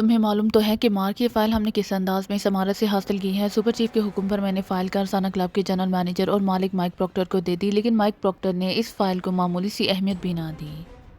تمہیں معلوم تو ہے کہ مارک یہ فائل ہم نے کس انداز میں سمارت سے حاصل کی ہے۔ سپر چیف کے حکم پر میں نے فائل کارسانہ کلب کے جنرل مینیجر اور مالک مائک پروکٹر کو دے دی، لیکن مائک پروکٹر نے اس فائل کو معمولی سی اہمیت بھی نہ دی،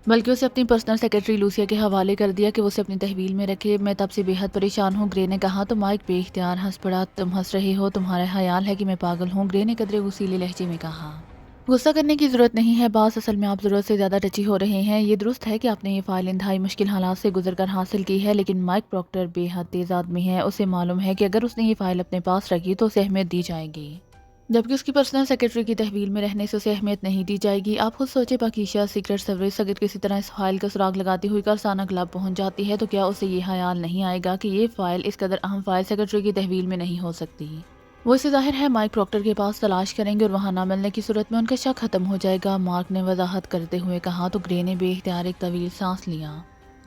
بلکہ اسے اپنی پرسنل سیکرٹری لوسیا کے حوالے کر دیا کہ وہ اسے اپنی تحویل میں رکھے۔ میں تب سے بے حد پریشان ہوں، گرے نے کہا تو مائک بے اختیار ہنس پڑا۔ تم ہنس رہے ہو، تمہارا خیال ہے کہ میں پاگل ہوں، گرے نے قدرے غصیلے لہجے میں کہا۔ غصہ کرنے کی ضرورت نہیں ہے باس، اصل میں آپ ضرورت سے زیادہ ٹچی ہو رہے ہیں۔ یہ درست ہے کہ آپ نے یہ فائل انتہائی مشکل حالات سے گزر کر حاصل کی ہے، لیکن مائک پروکٹر بے حد تیز آدمی ہے، اسے معلوم ہے کہ اگر اس نے یہ فائل اپنے پاس رکھی تو اسے اہمیت دی جائے گی، جبکہ اس کی پرسنل سیکرٹری کی تحویل میں رہنے سے اسے اہمیت نہیں دی جائے گی۔ آپ خود سوچے، پاکیزہ سیکرٹ سروس اگر کسی طرح اس فائل کا سراغ لگاتی ہوئی کارسانہ کلب پہنچ جاتی ہے تو کیا اسے یہ خیال نہیں آئے گا کہ یہ فائل اس قدر اہم فائل سیکرٹری کی تحویل میں نہیں ہو سکتی؟ وہ اسے ظاہر ہے مائک پروکٹر کے پاس تلاش کریں گے اور وہاں نہ ملنے کی صورت میں ان کا شک ختم ہو جائے گا، مارک نے وضاحت کرتے ہوئے کہا تو گرے نے بے اختیار ایک طویل سانس لیا۔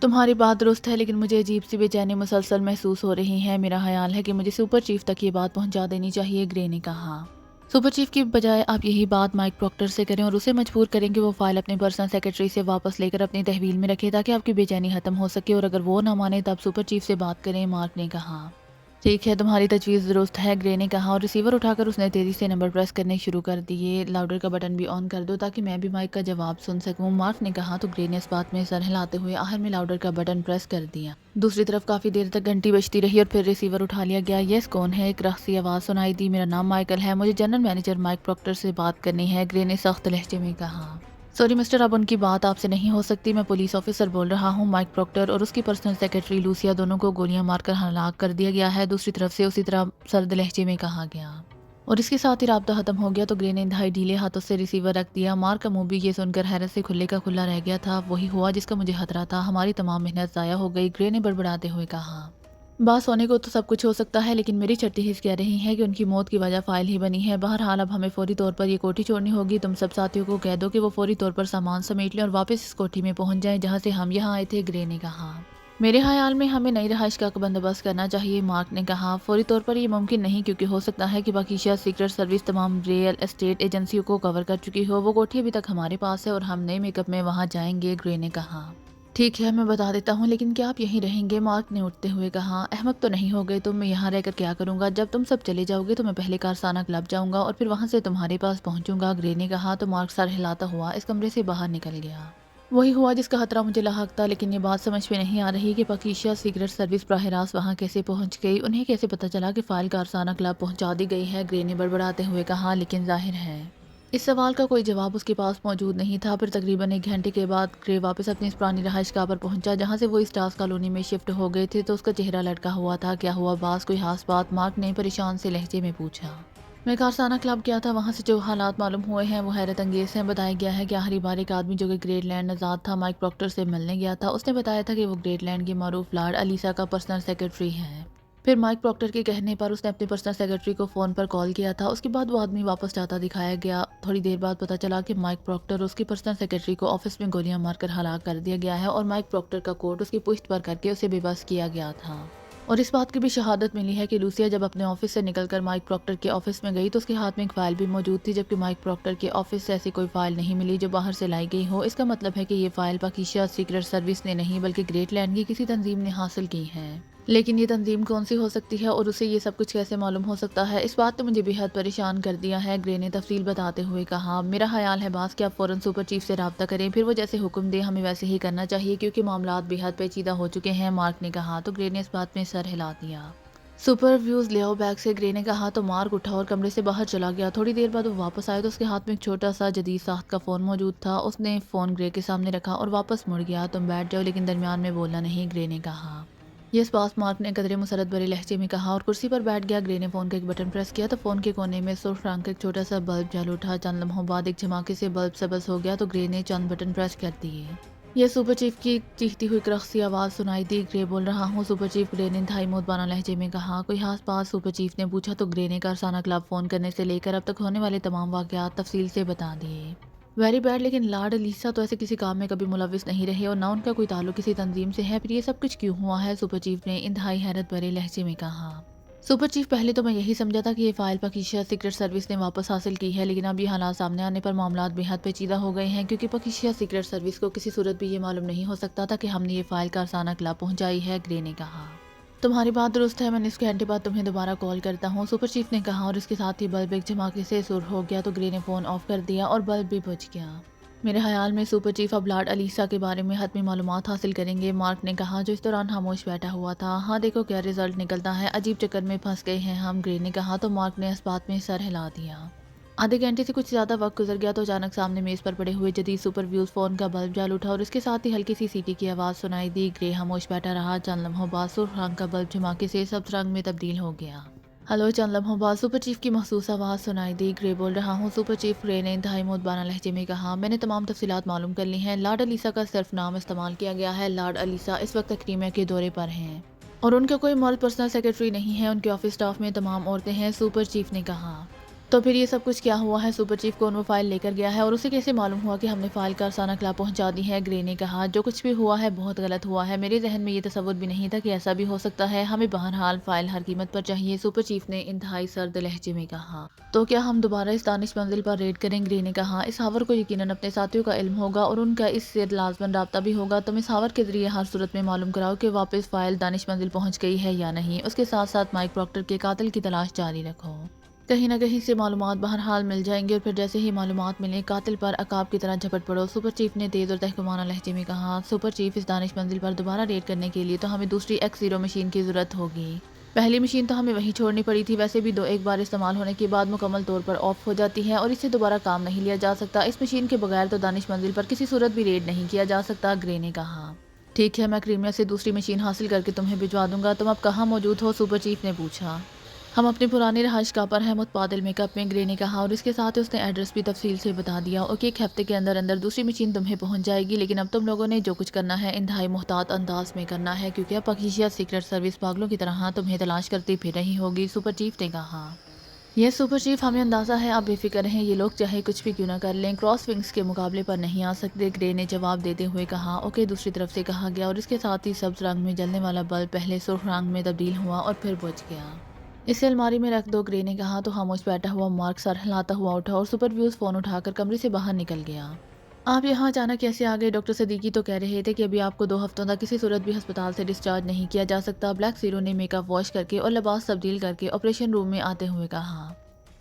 تمہاری بات درست ہے، لیکن مجھے عجیب سی بے چینی مسلسل محسوس ہو رہی ہے۔ میرا خیال ہے کہ مجھے سپر چیف تک یہ بات پہنچا دینی چاہیے، گرے نے کہا۔ سپر چیف کی بجائے آپ یہی بات مائک پروکٹر سے کریں اور اسے مجبور کریں کہ وہ فائل اپنے پرسنل سیکرٹری سے واپس لے کر اپنی تحویل میں رکھے تاکہ آپ کی بے چینی ختم ہو سکے، اور اگر وہ نہ مانے تب سپر چیف سے بات کریں، مارک نے کہا۔ ٹھیک ہے، تمہاری تجویز درست ہے، گرے نے کہا، اور ریسیور اٹھا کر اس نے تیزی سے نمبر پریس کرنے شروع کر دیے۔ لاؤڈر کا بٹن بھی آن کر دو تاکہ میں بھی مائک کا جواب سن سکوں، مارک نے کہا تو گرے نے اس بات میں سر ہلاتے ہوئے آخر میں لاؤڈر کا بٹن پریس کر دیا۔ دوسری طرف کافی دیر تک گھنٹی بجتی رہی اور پھر ریسیور اٹھا لیا گیا۔ یس، کون ہے؟ ایک رقصی آواز سنائی دی۔ میرا نام مائیکل ہے، مجھے جنرل مینیجر مائک پروکٹر سے بات کرنی ہے، گرے نے سخت لہجے میں کہا۔ سوری مسٹر، اب ان کی بات آپ سے نہیں ہو سکتی، میں پولیس آفیسر بول رہا ہوں۔ مائک پروکٹر اور اس کی پرسنل سیکرٹری لوسیا دونوں کو گولیاں مار کر ہلاک کر دیا گیا ہے، دوسری طرف سے اسی طرح سرد لہجے میں کہا گیا، اور اس کے ساتھ ہی رابطہ ختم ہو گیا۔ تو گرے نے انتہائی ڈھیلے ہاتھوں سے ریسیور رکھ دیا۔ مارک کا منہ بھی یہ سن کر حیرت سے کھلے کا کھلا رہ گیا تھا۔ وہی ہوا جس کا مجھے خطرہ تھا، ہماری تمام محنت ضائع ہو گئی، گرے نے بڑبڑاتے ہوئے کہا۔ باس ہونے کو تو سب کچھ ہو سکتا ہے، لیکن میری چھٹی حس کہہ رہی ہے کہ ان کی موت کی وجہ فائل ہی بنی ہے۔ بہرحال اب ہمیں فوری طور پر یہ کوٹھی چھوڑنی ہوگی، تم سب ساتھیوں کو کہہ دو کہ وہ فوری طور پر سامان سمیٹ لیں اور واپس اس کوٹھی میں پہنچ جائیں جہاں سے ہم یہاں آئے تھے، گرے نے کہا۔ میرے خیال میں ہمیں نئی رہائش کا بندوبست کرنا چاہیے، مارک نے کہا۔ فوری طور پر یہ ممکن نہیں، کیونکہ ہو سکتا ہے کہ پاکیزہ سیکرٹ سروس تمام ریئل اسٹیٹ ایجنسیوں کو کور کر چکی ہو، وہ کوٹھی ابھی تک ہمارے پاس ہے اور ہم نئے میک اپ میں وہاں جائیں گے، گرے نے کہا۔ ٹھیک ہے، میں بتا دیتا ہوں، لیکن کیا آپ یہیں رہیں گے؟ مارک نے اٹھتے ہوئے کہا۔ احمق تو نہیں ہو گئے تم، میں یہاں رہ کر کیا کروں گا؟ جب تم سب چلے جاؤ گے تو میں پہلے کارسانہ کلب جاؤں گا اور پھر وہاں سے تمہارے پاس پہنچوں گا، گرے نے کہا تو مارک سر ہلاتا ہوا اس کمرے سے باہر نکل گیا۔ وہی ہوا جس کا خطرہ مجھے لاحق تھا، لیکن یہ بات سمجھ میں نہیں آ رہی کہ پاکیزہ سیکرٹ سروس براہ راست وہاں کیسے پہنچ گئی، انہیں کیسے پتہ چلا کہ فائل کارسانہ کلب پہنچا دی گئی ہے، گرے نے بڑبڑاتے ہوئے کہا۔ لیکن ظاہر ہے اس سوال کا کوئی جواب اس کے پاس موجود نہیں تھا۔ پھر تقریباً ایک گھنٹے کے بعد گرے واپس اپنی اس پرانی رہائش گاہ پر پہنچا جہاں سے وہ اس ٹاس کالونی میں شفٹ ہو گئے تھے، تو اس کا چہرہ لٹکا ہوا تھا۔ کیا ہوا باس، کوئی خاص بات؟ مارک نے پریشان سے لہجے میں پوچھا۔ میں کارسانہ کلب گیا تھا، وہاں سے جو حالات معلوم ہوئے ہیں وہ حیرت انگیز ہیں۔ بتایا گیا ہے کہ آخری بار ایک آدمی جو کہ گریٹ لینڈ نژاد تھا مائک پروکٹر سے ملنے گیا تھا، اس نے بتایا تھا کہ وہ گریٹ لینڈ کی معروف لارڈ الیسا کا پرسنل سیکرٹری ہے۔ پھر مائک پروکٹر کے کہنے پر اس نے اپنے پرسنل سیکرٹری کو فون پر کال کیا تھا، اس کے بعد وہ آدمی واپس جاتا دکھایا گیا۔ تھوڑی دیر بعد پتہ چلا کہ مائک پروکٹر اور اس کی پرسنل سیکرٹری کو آفس میں گولیاں مار کر ہلاک کر دیا گیا ہے، اور مائک پروکٹر کا کوٹ اس کی پشت پر کر کے اسے بے بس کیا گیا تھا۔ اور اس بات کی بھی شہادت ملی ہے کہ لوسیا جب اپنے آفس سے نکل کر مائک پروکٹر کے آفس میں گئی تو اس کے ہاتھ میں ایک فائل بھی موجود تھی، جبکہ مائک پروکٹر کے آفس سے ایسی کوئی فائل نہیں ملی جو باہر سے لائی گئی ہو۔ اس کا مطلب ہے کہ یہ فائل پاکیزہ سیکرٹ سروس نے نہیں بلکہ گریٹ لینڈ کی کسی تنظیم نے حاصل کی ہے۔ لیکن یہ تنظیم کون سی ہو سکتی ہے اور اسے یہ سب کچھ کیسے معلوم ہو سکتا ہے؟ اس بات نے مجھے بے حد پریشان کر دیا ہے، گرے نے تفصیل بتاتے ہوئے کہا۔ میرا خیال ہے باس کہ آپ فوراً سپر چیف سے رابطہ کریں، پھر وہ جیسے حکم دے ہمیں ویسے ہی کرنا چاہیے، کیونکہ معاملات بے حد پیچیدہ ہو چکے ہیں، مارک نے کہا تو گرے نے اس بات میں سر ہلا دیا۔ سپر ویوز لیاؤ بیگ سے، گرے نے کہا تو مارک اٹھا اور کمرے سے باہر چلا گیا۔ تھوڑی دیر بعد وہ واپس آئے تو اس کے ہاتھ میں ایک چھوٹا سا جدید ساخت کا فون موجود تھا۔ اس نے فون گرے کے سامنے رکھا اور واپس مڑ گیا۔ تم بیٹھ جاؤ لیکن درمیان میں بولنا نہیں، گرے نے کہا۔ یس باس، مارک نے قدرے مسرت بھرے لہجے میں کہا اور کرسی پر بیٹھ گیا۔ گرے نے فون کا ایک بٹن پریس کیا تو فون کے کونے میں سرخ رنگ کا ایک چھوٹا سا بلب جل اٹھا۔ چند لمحوں بعد ایک دھماکے سے بلب سبز ہو گیا تو گرے نے چند بٹن پریس کر دیے۔ یہ سپر چیف کی چیختی ہوئی کرخسی آواز سنائی دی۔ گرے بول رہا ہوں سپر چیف، گرے نے انتہائی مودبانہ لہجے میں کہا۔ کوئی خاص بات؟ سپر چیف نے پوچھا تو گرے نے کارسانہ کلب فون کرنے سے لے کر اب تک ہونے والے تمام واقعات تفصیل سے بتا دیے۔ ویری بیڈ، لیکن لارڈ الیسا تو ایسے کسی کام میں کبھی ملوث نہیں رہے اور نہ ان کا کوئی تعلق کسی تنظیم سے ہے، پھر یہ سب کچھ کیوں ہوا ہے؟ سپر چیف نے انتہائی حیرت بھرے لہجے میں کہا۔ سپر چیف، پہلے تو میں یہی سمجھا تھا کہ یہ فائل پاکیزہ سیکرٹ سروس نے واپس حاصل کی ہے، لیکن اب یہ حالات سامنے آنے پر معاملات بے حد پیچیدہ ہو گئے ہیں، کیونکہ پاکیزہ سیکرٹ سروس کو کسی صورت بھی یہ معلوم نہیں ہو سکتا تھا کہ ہم نے یہ فائل کارسانہ کلب پہنچائی ہے، گرے نے کہا۔ تمہاری بات درست ہے، میں نے اس گھنٹے بعد تمہیں دوبارہ کال کرتا ہوں، سپر چیف نے کہا اور اس کے ساتھ ہی بلب ایک دھماکے سے سر ہو گیا تو گرے نے فون آف کر دیا اور بلب بھی بجھ گیا۔ میرے خیال میں سپر چیف اب لارڈ الیسا کے بارے میں حتمی معلومات حاصل کریں گے، مارک نے کہا جو اس دوران خاموش بیٹھا ہوا تھا۔ ہاں دیکھو کیا رزلٹ نکلتا ہے، عجیب چکر میں پھنس گئے ہیں ہم، گرے نے کہا تو مارک نے اس بات میں سر ہلا دیا۔ آدھے گھنٹے سے کچھ زیادہ وقت گزر گیا تو اچانک سامنے میز پر پڑے ہوئے جدید سپر ویوز فون کا بلب جل اٹھا اور اس کے ساتھ ہی ہلکی سی سیٹی کی آواز سنائی دی۔ گرے خاموش بیٹھا رہا، چند لمحوں بعد سرخ رنگ کا بلب دھماکے سے سبز رنگ میں تبدیل ہو گیا۔ ہلو، چند لمحوں بعد سپر چیف کی محسوس آواز سنائی دی۔ گرے بول رہا ہوں سپر چیف، گرے نے انتہائی مؤدبانہ لہجے میں کہا۔ میں نے تمام تفصیلات معلوم کر لی ہیں، لارڈ الیسا کا صرف نام استعمال کیا گیا ہے۔ لارڈ الیسا اس وقت اکریمیا کے دورے پر ہیں اور ان کا کوئی مرد پرسنل سیکرٹری نہیں ہے، ان کے آفس سٹاف میں تمام عورتیں ہیں، سپر چیف نے کہا۔ تو پھر یہ سب کچھ کیا ہوا ہے؟ سپر چیف کون وہ فائل لے کر گیا ہے اور اسے کیسے معلوم ہوا کہ ہم نے فائل کارسانہ کلا پہنچا دی ہے؟ گرے نے کہا جو کچھ بھی ہوا ہے بہت غلط ہوا ہے، میرے ذہن میں یہ تصور بھی نہیں تھا کہ ایسا بھی ہو سکتا ہے، ہمیں بہرحال فائل ہر قیمت پر چاہیے، سپر چیف نے انتہائی سرد لہجے میں کہا۔ تو کیا ہم دوبارہ اس دانش منزل پر ریڈ کریں؟ گرے نے کہا۔ اس ہاور کو یقیناً اپنے ساتھیوں کا علم ہوگا اور ان کا اس سے لازماً رابطہ بھی ہوگا، تم اس ہاور کے ذریعے ہر صورت میں معلوم کراؤ کہ واپس فائل دانش منزل پہنچ گئی ہے یا نہیں، اس کے ساتھ ساتھ مائک پراکٹر کے قاتل کی تلاش جاری رکھو، کہیں نہ کہیں سے معلومات بہرحال مل جائیں گے اور پھر جیسے ہی معلومات ملیں قاتل پر عقاب کی طرح جھپٹ پڑو، سپر چیف نے تیز اور تحکمانہ لہجے میں کہا۔ سپر چیف، اس دانش منزل پر دوبارہ ریڈ کرنے کے لیے تو ہمیں دوسری X0 مشین کی ضرورت ہوگی، پہلی مشین تو ہمیں وہیں چھوڑنی پڑی تھی، ویسے بھی ایک بار استعمال ہونے کے بعد مکمل طور پر آف ہو جاتی ہے اور اس سے دوبارہ کام نہیں لیا جا سکتا، اس مشین کے بغیر تو دانش منزل پر کسی صورت بھی ریڈ نہیں کیا جا سکتا، گرے نے کہا۔ ٹھیک ہے، میں کریمیا سے دوسری مشین حاصل کر کے تمہیں بھجوا دوں گا، تم اب کہاں موجود ہو؟ سپر چیف نے پوچھا۔ ہم اپنی پرانی رہائش گاہ پر ہیں، متبادل میک اپ میں، گرے نے کہا اور اس کے ساتھ اس نے ایڈریس بھی تفصیل سے بتا دیا اور کہ ایک ہفتے کے اندر اندر دوسری مشین تمہیں پہنچ جائے گی، لیکن اب تم لوگوں نے جو کچھ کرنا ہے انتہائی محتاط انداز میں کرنا ہے کیونکہ اب پاکیزہ سیکرٹ سروس پاگلوں کی طرح تمہیں تلاش کرتی پھر رہی ہوگی، سپر چیف نے کہا۔ یہ سپر چیف، ہمیں اندازہ ہے، آپ بے فکر رہیں، یہ لوگ چاہے کچھ بھی کیوں نہ کر لیں کراس ونگز کے مقابلے پر نہیں آ سکتے، گرے نے جواب دیتے ہوئے کہا۔ اوکے، دوسری طرف سے کہا گیا اور اس کے ساتھ ہی سبز رنگ میں جلنے والا بلب پہلے سرخ رنگ میں تبدیل ہوا اور پھر بجھ گیا۔ اسے الماری میں رکھ دو، گرے نے کہا تو خاموش بیٹھا ہوا مارک سر ہلاتا ہوا اٹھا اور سپر ویوز فون اٹھا کر کمرے سے باہر نکل گیا۔ آپ یہاں اچانک کیسے آ گئے؟ ڈاکٹر صدیقی تو کہہ رہے تھے کہ ابھی آپ کو 2 ہفتوں تک کسی صورت بھی ہسپتال سے ڈسچارج نہیں کیا جا سکتا، بلیک زیرو نے میک اپ واش کر کے اور لباس تبدیل کر کے آپریشن روم میں آتے ہوئے کہا۔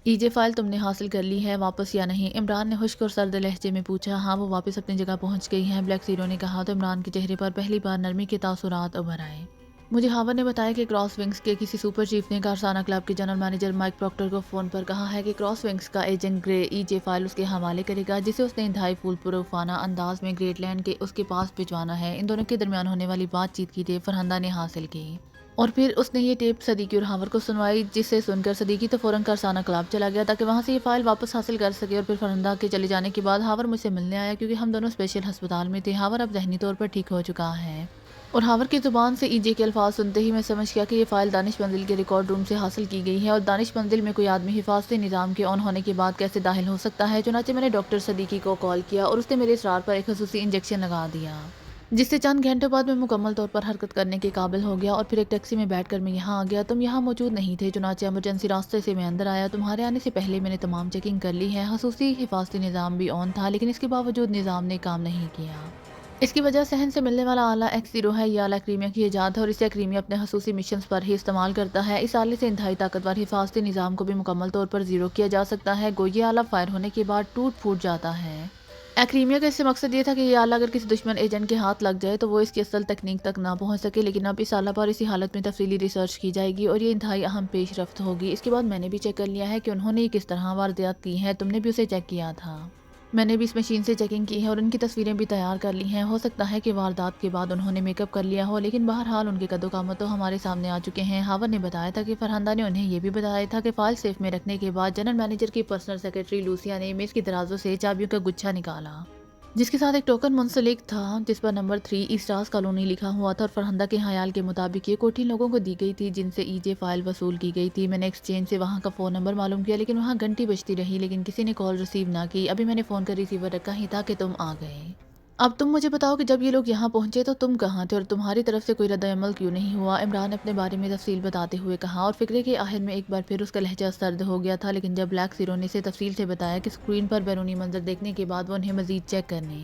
ای جے فائل تم نے حاصل کر لی ہے واپس یا نہیں؟ عمران نے خشک اور سرد لہجے میں پوچھا۔ ہاں، وہ واپس اپنی جگہ پہنچ گئی ہیں، بلیک زیرو نے کہا تو عمران کے چہرے پر پہلی بار نرمی کے تاثرات ابھر آئے۔ مجھے ہاور نے بتایا کہ کراس ونگز کے کسی سپر چیف نے کارسانہ کلب کے جنرل مینیجر مائک پراکٹر کو فون پر کہا ہے کہ کراس ونگز کا ایجنٹ گرے ای جے فائل اس کے حوالے کرے گا، جسے اس نے انتہائی پھول پروفانہ انداز میں گریٹ لینڈ کے اس کے پاس بھجوانا ہے۔ ان دونوں کے درمیان ہونے والی بات چیت کی ٹیپ فرحندہ نے حاصل کی اور پھر اس نے یہ ٹیپ صدیقی اور ہاور کو سنوائی، جسے سن کر صدیقی تو فوراً کارسانہ کلب چلا گیا تاکہ وہاں سے یہ فائل واپس حاصل کر سکے اور پھر فرحندہ کے چلے جانے کے بعد ہاور مجھ سے ملنے آیا کیونکہ ہم دونوں اسپیشل ہسپتال میں تھے۔ ہاور اب ذہنی طور پر ٹھیک ہو چکا ہے اور ہاور کی زبان سے ای جے کے الفاظ سنتے ہی میں سمجھ گیا کہ یہ فائل دانش منزل کے ریکارڈ روم سے حاصل کی گئی ہے اور دانش منزل میں کوئی آدمی حفاظتی نظام کے آن ہونے کے بعد کیسے داخل ہو سکتا ہے۔ چنانچہ میں نے ڈاکٹر صدیقی کو کال کیا اور اس نے میرے اصرار پر ایک خصوصی انجیکشن لگا دیا، جس سے چند گھنٹوں بعد میں مکمل طور پر حرکت کرنے کے قابل ہو گیا اور پھر ایک ٹیکسی میں بیٹھ کر میں یہاں آ گیا۔ تم یہاں موجود نہیں تھے، چنانچہ ایمرجنسی راستے سے میں اندر آیا، تمہارے آنے سے پہلے میں نے تمام چیکنگ کر لی ہے، خصوصی حفاظتی نظام بھی آن تھا، لیکن اس کے باوجود نظام نے کام نہیں کیا۔ اس کی وجہ صحن سے ملنے والا آلہ X0 ہے، یہ آلہ کریمیا کی ایجاد ہے اور اسے کریمیا اپنے خصوصی مشنز پر ہی استعمال کرتا ہے۔ اس آلے سے انتہائی طاقتور حفاظتی نظام کو بھی مکمل طور پر زیرو کیا جا سکتا ہے، گو یہ آلہ فائر ہونے کے بعد ٹوٹ پھوٹ جاتا ہے۔ ایکریمیا کا اس سے مقصد یہ تھا کہ یہ آلہ اگر کسی دشمن ایجنٹ کے ہاتھ لگ جائے تو وہ اس کی اصل تکنیک تک نہ پہنچ سکے، لیکن اب اس آلہ پر اسی حالت میں تفصیلی ریسرچ کی جائے گی اور یہ انتہائی اہم پیش رفت ہوگی۔ اس کے بعد میں نے بھی چیک کر لیا ہے کہ انہوں نے یہ کس طرح واردات کی ہے، تم نے بھی اسے چیک کیا تھا۔ میں نے بھی اس مشین سے چیکنگ کی ہے اور ان کی تصویریں بھی تیار کر لی ہیں، ہو سکتا ہے کہ واردات کے بعد انہوں نے میک اپ کر لیا ہو، لیکن بہرحال ان کے قد و قامت تو ہمارے سامنے آ چکے ہیں۔ ہاور نے بتایا تھا کہ فرحندہ نے انہیں یہ بھی بتایا تھا کہ فائل سیف میں رکھنے کے بعد جنرل مینیجر کی پرسنل سیکرٹری لوسیا نے میز کی درازوں سے چابیوں کا گچھا نکالا، جس کے ساتھ ایک ٹوکن منسلک تھا جس پر نمبر 3 ایسٹارز کالونی لکھا ہوا تھا اور فرحندہ کے خیال کے مطابق یہ کوٹھی لوگوں کو دی گئی تھی جن سے ای جے فائل وصول کی گئی تھی۔ میں نے ایکسچینج سے وہاں کا فون نمبر معلوم کیا، لیکن وہاں گھنٹی بجتی رہی لیکن کسی نے کال ریسیو نہ کی۔ ابھی میں نے فون کا ریسیور رکھا ہی تھا کہ تم آ گئے۔ اب تم مجھے بتاؤ کہ جب یہ لوگ یہاں پہنچے تو تم کہاں تھے اور تمہاری طرف سے کوئی رد عمل کیوں نہیں ہوا؟ عمران نے اپنے بارے میں تفصیل بتاتے ہوئے کہا اور فکرے کے آخر میں ایک بار پھر اس کا لہجہ سرد ہو گیا تھا، لیکن جب بلیک زیرو نے اسے تفصیل سے بتایا کہ اسکرین پر بیرونی منظر دیکھنے کے بعد وہ انہیں مزید چیک کرنے